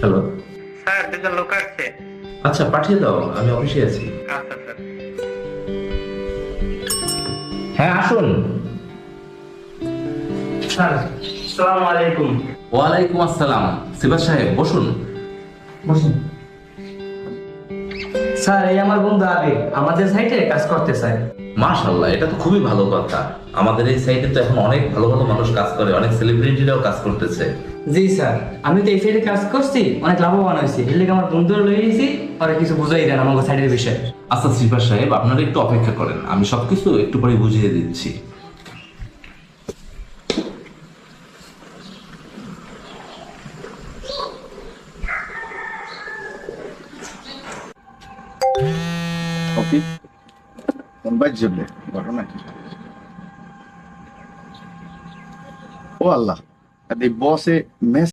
Hello. Sir দুজন লোক আসছে। আচ্ছা, পাঠিয়ে দাও, আমি অফিসে আছি। আচ্ছা স্যার। হ্যাঁ, আসুন। স্যার আসসালামু আলাইকুম। ওয়ালাইকুম আসসালাম। সিবাস সাহেব, বসুন। বসুন। স্যার এই আমার বন্ধু আবির আমাদের সাইটে কাজ করতে চায়। মাশাআল্লাহ, এটা তো খুবই ভালো কথা। আমাদের এই সাইটে তো এখন অনেক ভালো ভালো মানুষ কাজ করে, অনেক সেলিব্রিটিরাও কাজ করতেছে। জি স্যার, আমি তো এই সাইডে কাজ করছি, অনেক লাভবান হয়েছি। এর লেগে আমার বন্ধুরা লয়ে গেছি, ওরা কিছু বুঝাই দেন আমাকে সাইডের বিষয়ে। আচ্ছা সিবাস সাহেব, আপনারা একটু অপেক্ষা করেন, আমি সবকিছু একটু পরে বুঝিয়ে দিচ্ছি। কফি কোন বাইক জেবলে ঘটনা কি? ও আল্লাহ, এই বসে মেস